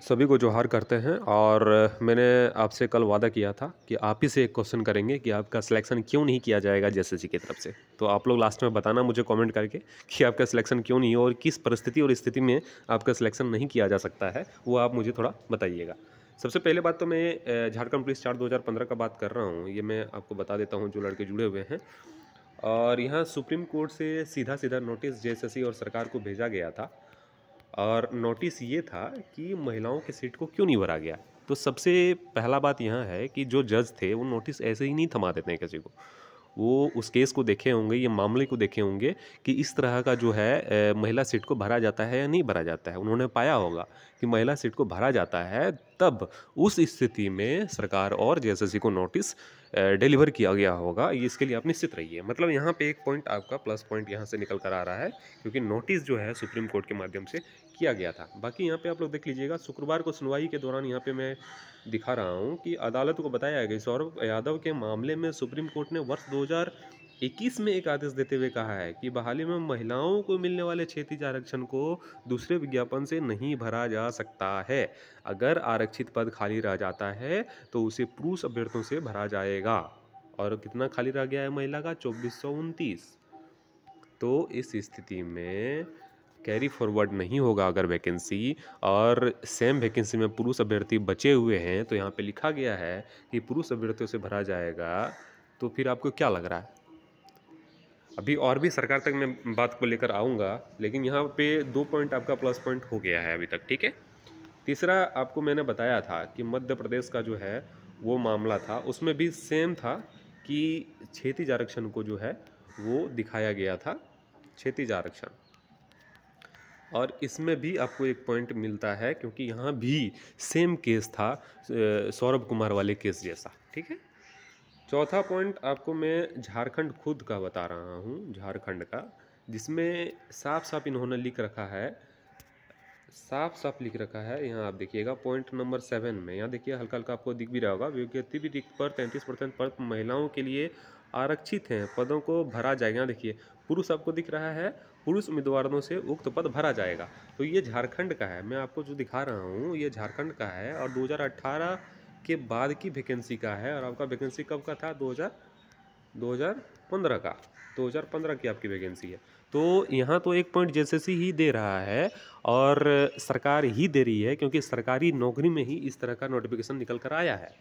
सभी को जोहार करते हैं और मैंने आपसे कल वादा किया था कि आप ही से एक क्वेश्चन करेंगे कि आपका सिलेक्शन क्यों नहीं किया जाएगा जेएसएससी की तरफ से। तो आप लोग लास्ट में बताना मुझे कमेंट करके कि आपका सिलेक्शन क्यों नहीं हो और किस परिस्थिति और स्थिति में आपका सिलेक्शन नहीं किया जा सकता है, वो आप मुझे थोड़ा बताइएगा। सबसे पहले बात तो मैं झारखंड पुलिस चार्ट 2015 का बात कर रहा हूँ, ये मैं आपको बता देता हूँ जो लड़के जुड़े हुए हैं। और यहाँ सुप्रीम कोर्ट से सीधा सीधा नोटिस जेएसएससी और सरकार को भेजा गया था और नोटिस ये था कि महिलाओं की सीट को क्यों नहीं भरा गया। तो सबसे पहला बात यहाँ है कि जो जज थे वो नोटिस ऐसे ही नहीं थमा देते हैं किसी को। वो उस केस को देखे होंगे, ये मामले को देखे होंगे कि इस तरह का जो है महिला सीट को भरा जाता है या नहीं भरा जाता है। उन्होंने पाया होगा कि महिला सीट को भरा जाता है, तब उस स्थिति में सरकार और जेएसएससी को नोटिस डिलीवर किया गया होगा। ये इसके लिए आप निश्चित रहिए। मतलब यहाँ पे एक पॉइंट आपका प्लस पॉइंट यहाँ से निकल कर आ रहा है, क्योंकि नोटिस जो है सुप्रीम कोर्ट के माध्यम से किया गया था। बाकी यहाँ पे आप लोग देख लीजिएगा, शुक्रवार को सुनवाई के दौरान यहाँ पे मैं दिखा रहा हूँ कि अदालत को बताया गया सौरभ यादव के मामले में सुप्रीम कोर्ट ने वर्ष 2021 में एक आदेश देते हुए कहा है कि बहाली में महिलाओं को मिलने वाले क्षेत्रीय आरक्षण को दूसरे विज्ञापन से नहीं भरा जा सकता है। अगर आरक्षित पद खाली रह जाता है तो उसे पुरुष अभ्यर्थियों से भरा जाएगा। और कितना खाली रह गया है महिला का? 2429। तो इस स्थिति में कैरी फॉरवर्ड नहीं होगा अगर वैकेंसी, और सेम वैकेंसी में पुरुष अभ्यर्थी बचे हुए हैं तो यहाँ पे लिखा गया है कि पुरुष अभ्यर्थियों से भरा जाएगा। तो फिर आपको क्या लग रहा है? अभी और भी सरकार तक मैं बात को लेकर आऊँगा, लेकिन यहाँ पे 2 पॉइंट आपका प्लस पॉइंट हो गया है अभी तक, ठीक है। तीसरा आपको मैंने बताया था कि मध्य प्रदेश का जो है वो मामला था, उसमें भी सेम था कि क्षैतिज आरक्षण को जो है वो दिखाया गया था, क्षैतिज आरक्षण। और इसमें भी आपको एक पॉइंट मिलता है क्योंकि यहाँ भी सेम केस था सौरभ कुमार वाले केस जैसा, ठीक है। चौथा पॉइंट आपको मैं झारखंड खुद का बता रहा हूँ, झारखंड का, जिसमें साफ साफ इन्होंने लिख रखा है, साफ साफ लिख रखा है। यहाँ आप देखिएगा पॉइंट नंबर 7 में, यहाँ देखिए हल्का हल्का आपको दिख भी रहा होगा, विज्ञप्ति भी रिक्त पर 33% पद महिलाओं के लिए आरक्षित हैं, पदों को भरा जाएगा। यहाँ देखिए पुरुष आपको दिख रहा है, पुरुष उम्मीदवारों से उक्त पद भरा जाएगा। तो ये झारखंड का है, मैं आपको जो दिखा रहा हूँ ये झारखंड का है और 2018 के बाद की वैकेंसी का है। और आपका वैकेंसी कब का था? 2015 का, 2015 की आपकी वैकेंसी है। तो यहाँ तो एक पॉइंट जेएसएससी ही दे रहा है और सरकार ही दे रही है, क्योंकि सरकारी नौकरी में ही इस तरह का नोटिफिकेशन निकल कर आया है।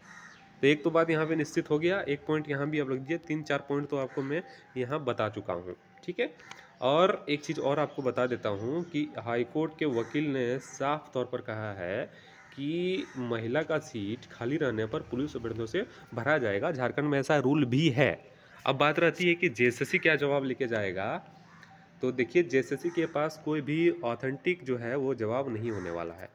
तो एक तो बात यहाँ पे निश्चित हो गया, एक पॉइंट यहाँ भी आप लिख दीजिए। 3-4 पॉइंट तो आपको मैं यहाँ बता चुका हूँ, ठीक है। और एक चीज़ और आपको बता देता हूँ कि हाईकोर्ट के वकील ने साफ तौर पर कहा है कि महिला का सीट खाली रहने पर पुलिस अभ्यर्थियों से भरा जाएगा। झारखंड में ऐसा रूल भी है। अब बात रहती है कि जेएसएससी क्या जवाब लेके जाएगा। तो देखिए जेएसएससी के पास कोई भी ऑथेंटिक जो है वो जवाब नहीं होने वाला है।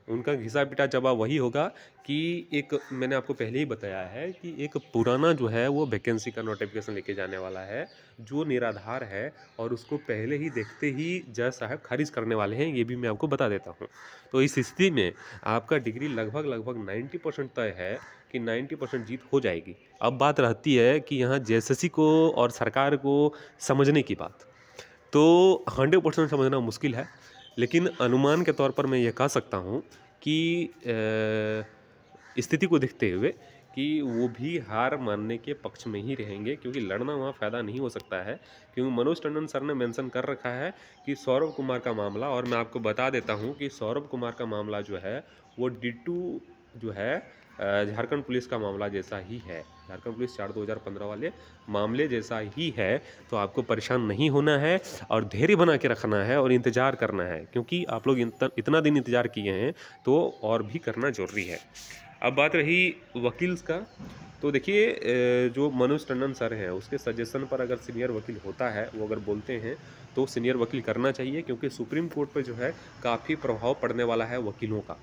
उनका घिसा पिटा जवाब वही होगा कि एक, मैंने आपको पहले ही बताया है कि एक पुराना जो है वो वैकेंसी का नोटिफिकेशन लेके जाने वाला है जो निराधार है, और उसको पहले ही देखते ही जज साहब खारिज करने वाले हैं, ये भी मैं आपको बता देता हूँ। तो इस स्थिति में आपका डिग्री लगभग 90% तय है कि 90% जीत हो जाएगी। अब बात रहती है कि यहाँ जेएसएससी को और सरकार को समझने की बात, तो 100% समझना मुश्किल है, लेकिन अनुमान के तौर पर मैं ये कह सकता हूँ कि स्थिति को देखते हुए कि वो भी हार मानने के पक्ष में ही रहेंगे, क्योंकि लड़ना वहाँ फ़ायदा नहीं हो सकता है। क्योंकि मनोज टंडन सर ने मेंशन कर रखा है कि सौरभ कुमार का मामला, और मैं आपको बता देता हूँ कि सौरभ कुमार का मामला जो है वो डिटू जो है झारखंड पुलिस का मामला जैसा ही है, झारखंड पुलिस चार्ट 2015 वाले मामले जैसा ही है। तो आपको परेशान नहीं होना है और धैर्य बना के रखना है और इंतज़ार करना है, क्योंकि आप लोग इतना दिन इंतज़ार किए हैं तो और भी करना ज़रूरी है। अब बात रही वकील्स का, तो देखिए जो मनोज टंडन सर हैं उसके सजेशन पर अगर सीनियर वकील होता है, वो अगर बोलते हैं तो सीनियर वकील करना चाहिए, क्योंकि सुप्रीम कोर्ट पर जो है काफ़ी प्रभाव पड़ने वाला है वकीलों का,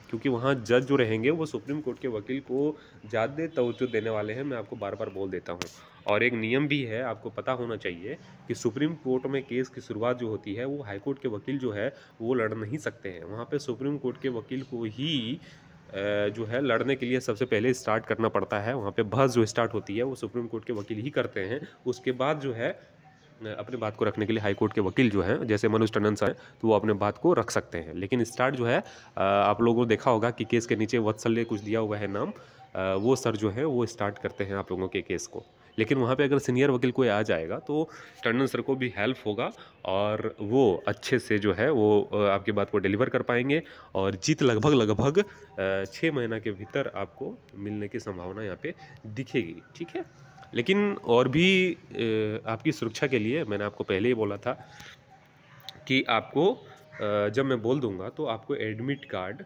क्योंकि वहाँ जज जो रहेंगे वो सुप्रीम कोर्ट के वकील को ज़्यादा तवज्जो देने वाले हैं। मैं आपको बार बार बोल देता हूँ। और एक नियम भी है, आपको पता होना चाहिए कि सुप्रीम कोर्ट में केस की शुरुआत जो होती है वो हाई कोर्ट के वकील जो है वो लड़ नहीं सकते हैं। वहाँ पे सुप्रीम कोर्ट के वकील को ही जो है लड़ने के लिए सबसे पहले स्टार्ट करना पड़ता है। वहाँ पे बहस जो स्टार्ट होती है वो सुप्रीम कोर्ट के वकील ही करते हैं। उसके बाद जो है अपनी बात को रखने के लिए हाई कोर्ट के वकील जो हैं जैसे मनोज टंडन सर हैं, तो वो अपने बात को रख सकते हैं। लेकिन स्टार्ट जो है आप लोगों ने देखा होगा कि केस के नीचे वत्सल्य कुछ दिया हुआ है नाम, वो सर जो है वो स्टार्ट करते हैं आप लोगों के केस को। लेकिन वहाँ पे अगर सीनियर वकील कोई आ जाएगा तो टंडन सर को भी हेल्प होगा और वो अच्छे से जो है वो आपकी बात को डिलीवर कर पाएंगे और जीत लगभग लगभग 6 महीना के भीतर आपको मिलने की संभावना यहाँ पे दिखेगी, ठीक है। लेकिन और भी आपकी सुरक्षा के लिए मैंने आपको पहले ही बोला था कि आपको जब मैं बोल दूंगा तो आपको एडमिट कार्ड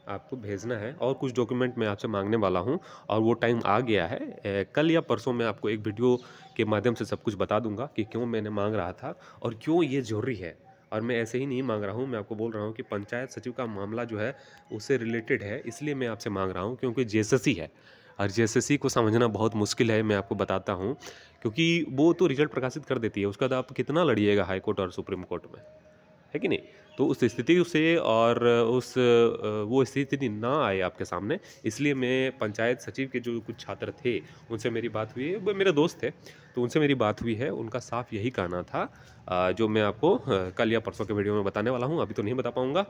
आपको भेजना है और कुछ डॉक्यूमेंट मैं आपसे मांगने वाला हूं और वो टाइम आ गया है। कल या परसों मैं आपको एक वीडियो के माध्यम से सब कुछ बता दूंगा कि क्यों मैंने मांग रहा था और क्यों ये ज़रूरी है। और मैं ऐसे ही नहीं मांग रहा हूँ, मैं आपको बोल रहा हूँ कि पंचायत सचिव का मामला जो है उससे रिलेटेड है, इसलिए मैं आपसे मांग रहा हूँ क्योंकि जेएसएससी है और जेएसएससी को समझना बहुत मुश्किल है। मैं आपको बताता हूँ क्योंकि वो तो रिजल्ट प्रकाशित कर देती है, उसका बाद आप कितना लड़िएगा हाई कोर्ट और सुप्रीम कोर्ट में, है कि नहीं। तो उस स्थिति से और वो स्थिति ना आए आपके सामने, इसलिए मैं पंचायत सचिव के जो कुछ छात्र थे उनसे मेरी बात हुई है, वो मेरे दोस्त थे, तो उनसे मेरी बात हुई है। उनका साफ यही कहना था जो मैं आपको कल या परसों के वीडियो में बताने वाला हूँ, अभी तो नहीं बता पाऊँगा।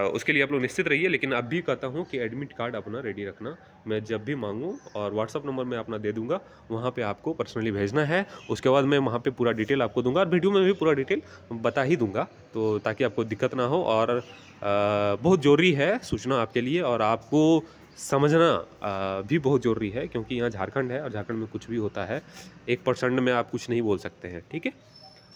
उसके लिए आप लोग निश्चित रहिए। लेकिन अब भी कहता हूँ कि एडमिट कार्ड अपना रेडी रखना, मैं जब भी मांगूँ और व्हाट्सअप नंबर मैं अपना दे दूंगा, वहाँ पे आपको पर्सनली भेजना है। उसके बाद मैं वहाँ पे पूरा डिटेल आपको दूंगा और वीडियो में भी पूरा डिटेल बता ही दूंगा, तो ताकि आपको दिक्कत ना हो। और बहुत ज़रूरी है सूचना आपके लिए और आपको समझना भी बहुत ज़रूरी है, क्योंकि यहाँ झारखंड है और झारखंड में कुछ भी होता है 1% में आप कुछ नहीं बोल सकते हैं, ठीक है।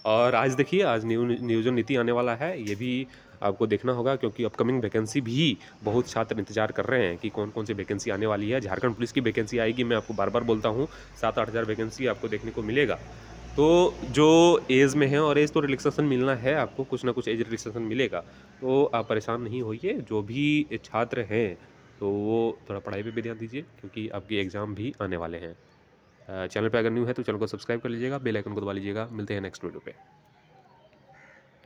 और आज देखिए, आज नियोजन नीति आने वाला है, ये भी आपको देखना होगा क्योंकि अपकमिंग वैकेंसी भी बहुत छात्र इंतजार कर रहे हैं कि कौन कौन सी वैकेंसी आने वाली है। झारखंड पुलिस की वैकेंसी आएगी, मैं आपको बार बार बोलता हूँ 7-8 हज़ार वैकेंसी आपको देखने को मिलेगा। तो जो एज में है, और एज तो रिलैक्सेशन मिलना है आपको, कुछ ना कुछ एज रिलैक्सेशन मिलेगा, तो आप परेशान नहीं होइए। जो भी छात्र हैं तो वो थोड़ा पढ़ाई पे भी ध्यान दीजिए क्योंकि आपके एग्ज़ाम भी आने वाले हैं। चैनल पे अगर न्यू है तो चैनल को सब्सक्राइब कर लीजिएगा, बेल आइकन को दबा लीजिएगा। मिलते हैं नेक्स्ट वीडियो पे।